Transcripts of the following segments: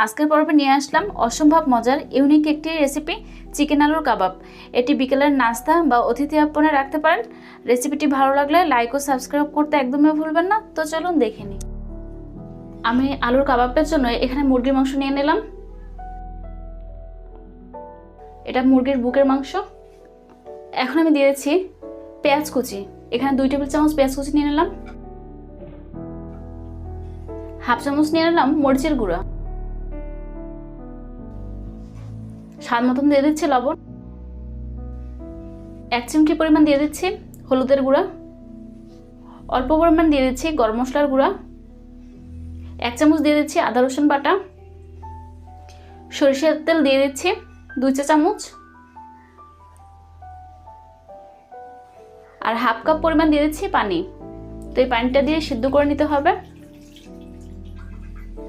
আজকের পর্বে নিয়ে আসলাম অসম্ভব মজার ইউনিক একটি রেসিপি, চিকেন আলুর কাবাব। এটি বিকেলের নাস্তা বা অতিথি আপ্যায়নে রাখতে পারেন। রেসিপিটি ভালো লাগলে লাইক ও সাবস্ক্রাইব করতে একদমই ভুলবেন না। তো চলুন দেখে নিই। আমি আলুর কাবাবের জন্য এখানে মুরগির মাংস নিয়ে নিলাম। এটা মুরগির বুকের মাংস। এখন আমি দিয়েছি পেঁয়াজ কুচি। এখানে 2 টেবিল চামচ পেঁয়াজ কুচি নিয়ে নিলাম। হাফ চামচ নিয়ে নিলাম মরিচের গুঁড়া। স্বাদ মতন দিয়ে দিচ্ছি লবণ। 1 চিমটি পরিমাণ দিয়ে দিচ্ছি হলুদের গুঁড়া। অল্প পরিমাণ দিয়ে দিচ্ছি গরম মশলার গুঁড়া। 1 চামচ দিয়ে দিচ্ছি আদা রসুন বাটা। সরিষার তেল দিয়ে দিচ্ছি 2 চা চামচ। আর হাফ কাপ পরিমাণ দিয়ে দিচ্ছি পানি। তো এই পানিটা দিয়ে সিদ্ধ করে নিতে হবে।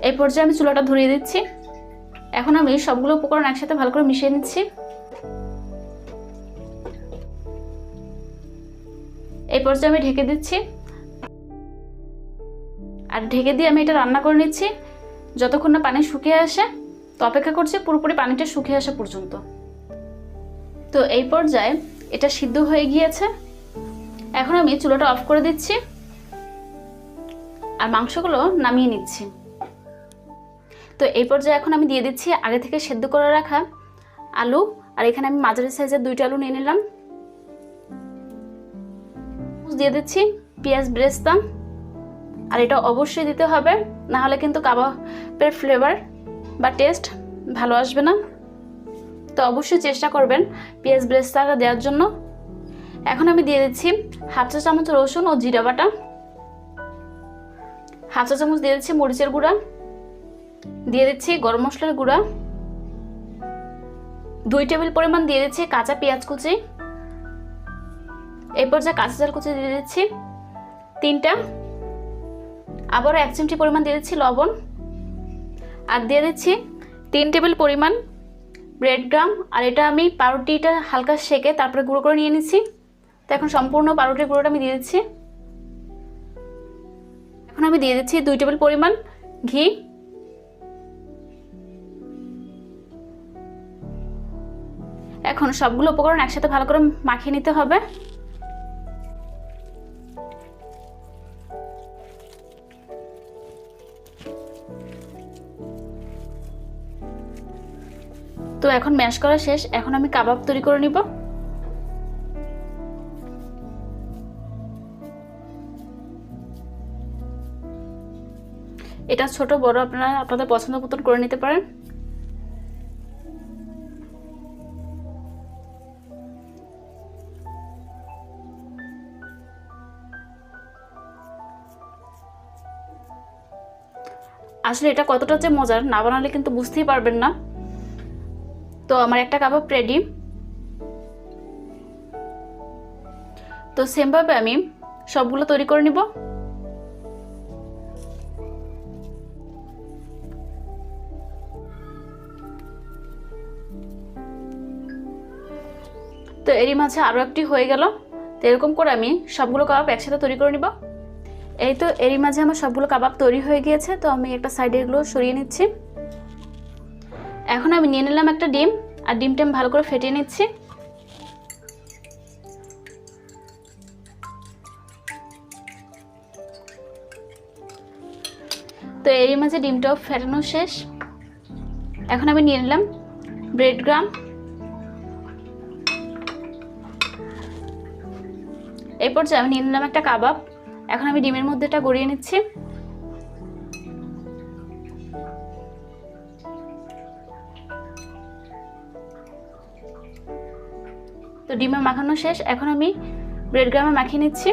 এই পর্যায়ে আমি চুলাটা ধরিয়ে দিচ্ছি। এখন আমি সবগুলো উপকরণ একসাথে ভালো করে মিশিয়ে নিচ্ছি। এই পর্যায়ে আমি ঢেকে দিচ্ছি। আর ঢেকে দিয়ে আমি এটা রান্না করে নিচ্ছি যতক্ষণ না পানি শুকিয়ে আসে। তো অপেক্ষা করছি পুরোপুরি পানিটা শুকিয়ে আসা পর্যন্ত। তো এই পর্যায়ে এটা সিদ্ধ হয়ে গিয়েছে। এখন আমি চুলাটা অফ করে দিচ্ছি আর মাংসগুলো নামিয়ে নিচ্ছি। তো এই পর্যায়ে এখন আমি দিয়ে দিচ্ছি আগে থেকে সেদ্ধ করে রাখা আলু। আর এখানে আমি মাঝারি সাইজের 2টা আলু নিয়ে নিলাম। দিয়ে দিচ্ছি পেঁয়াজ ব্রেস্তা। আর এটা অবশ্যই দিতে হবে, না হলে কিন্তু কাবাবের ফ্লেভার বা টেস্ট ভালো আসবে না। তো অবশ্যই চেষ্টা করবেন পেঁয়াজ ব্রেস্তাটা দেওয়ার জন্য। এখন আমি দিয়ে দিচ্ছি হাফ চা চামচ রসুন ও জিরা বাটা। হাফ চা চামচ দিয়ে দিচ্ছি মরিচের গুঁড়া। দিয়ে দিচ্ছি গরম মশলার গুঁড়া। 2 টেবিল পরিমাণ দিয়ে দিচ্ছি কাঁচা পেঁয়াজ কুচি। এই পর্যায়ে কাঁচা ঝাল কুচি দিয়ে দিচ্ছি 3টা। আবারও 1 চিমটি পরিমাণ দিয়ে দিচ্ছি লবণ। আর দিয়ে দিচ্ছি 3 টেবিল পরিমাণ ব্রেড গ্রাম। আর এটা আমি পাউরুটিটা হালকা সেকে তারপরে গুঁড়ো করে নিয়ে নিচ্ছি। তো এখন সম্পূর্ণ পাউরুটির গুঁড়োটা আমি দিয়ে দিচ্ছি। এখন আমি দিয়ে দিচ্ছি 2 টেবিল পরিমাণ ঘি। এখন সবগুলো উপকরণ একসাথে ভালো করে মাখিয়ে নিতে হবে। তো এখন ম্যাশ করা শেষ। এখন আমি কাবাব তৈরি করে নিব। এটা ছোট বড় আপনারা আপনাদের পছন্দ মতন করে নিতে পারেন। আসলে এটা কতটা যে মজার, না বানালে কিন্তু বুঝতেই পারবেন না। তো আমার একটা কাবাব রেডি। তো সেমভাবে আমি সবগুলো তৈরি করে নিব। তো এরই মাঝে আরও একটি হয়ে গেল। তো এরকম করে আমি সবগুলো কাবাব একসাথে তৈরি করে নিব। এই তো এরই মাঝে আমার সবগুলো কাবাব তৈরি হয়ে গিয়েছে। তো আমি একটা সাইডে এগুলো সরিয়ে নিচ্ছি। এখন আমি নিয়ে নিলাম একটা ডিম। আর ডিমটা আমি ভালো করে ফেটিয়ে নিচ্ছি। তো এরই মাঝে ডিমটাও ফেটানো শেষ। এখন আমি নিয়ে নিলাম ব্রেড গ্রাম। এই পর্যায়ে আমি নিয়ে নিলাম একটা কাবাব। এখন আমি ডিমের মধ্যে এটা গড়িয়ে নিচ্ছি। তো ডিমে মাখানো শেষ। এখন আমি ব্রেড গ্রামে মাখিয়ে নিচ্ছি।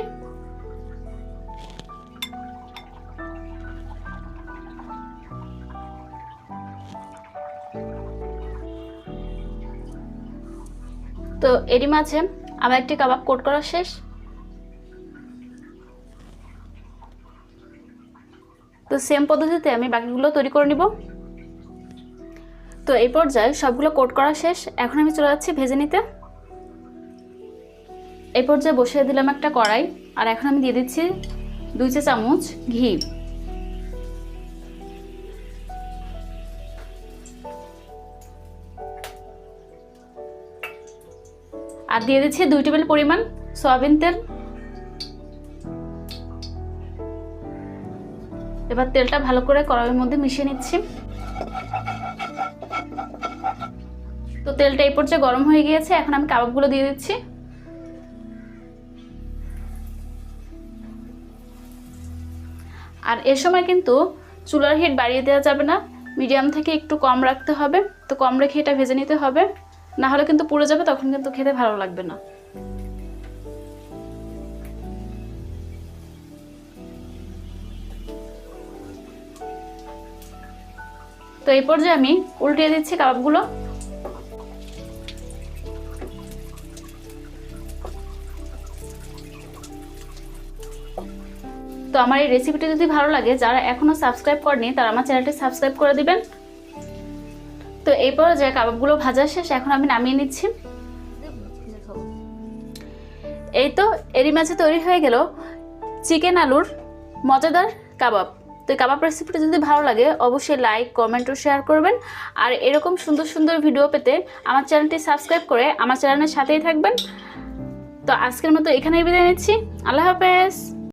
তো এরই মাঝে আমার একটি কাবাব কোট করা শেষ। তো সেম পদ্ধতিতে আমি বাকিগুলো তৈরি করে নিব। তো এই পর্যায়ে সবগুলো কোট করা শেষ। এখন আমি চলে যাচ্ছি ভেজে নিতে। এই পর্যায়ে বসিয়ে দিলাম একটা কড়াই। আর এখন আমি দিয়ে দিচ্ছি 2 চা চামচ ঘি। আর দিয়ে দিচ্ছি 2 টেবিল পরিমাণ সয়াবিন তেল। এবার তেলটা ভালো করে কড়াইয়ের মধ্যে মিশিয়ে নিচ্ছি। তো তেলটা এই পর্যায়ে গরম হয়ে গিয়েছে, এখন আমি কাবাবগুলো দিয়ে দিচ্ছি। আর এ সময় কিন্তু চুলার হিট বাড়িয়ে দেওয়া যাবে না, মিডিয়াম থেকে একটু কম রাখতে হবে। তো কম রেখে এটা ভেজে নিতে হবে, না হলে কিন্তু পুড়ে যাবে, তখন কিন্তু খেতে ভালো লাগবে না। তো এই পর্যায়ে আমি উল্টিয়ে দিচ্ছি কাবাবগুলো। তো আমার এই রেসিপিটি যদি ভালো লাগে, যারা এখনো সাবস্ক্রাইব করেনি তারা আমার চ্যানেলটি সাবস্ক্রাইব করে দিবেন। তো এই পর্যায়ে কাবাবগুলো ভাজা শেষ, এখন আমি নামিয়ে নিচ্ছি। এই তো এরই মাঝে তৈরি হয়ে গেল চিকেন আলুর মজাদার কাবাব। তো এই কাবাব রেসিপিটি যদি ভালো লাগে অবশ্যই লাইক, কমেন্ট ও শেয়ার করবেন। আর এরকম সুন্দর সুন্দর ভিডিও পেতে আমার চ্যানেলটি সাবস্ক্রাইব করে আমার চ্যানেলের সাথেই থাকবেন। তো আজকের মতো এখানেই বিদায় নিচ্ছি। আল্লাহ হাফেজ।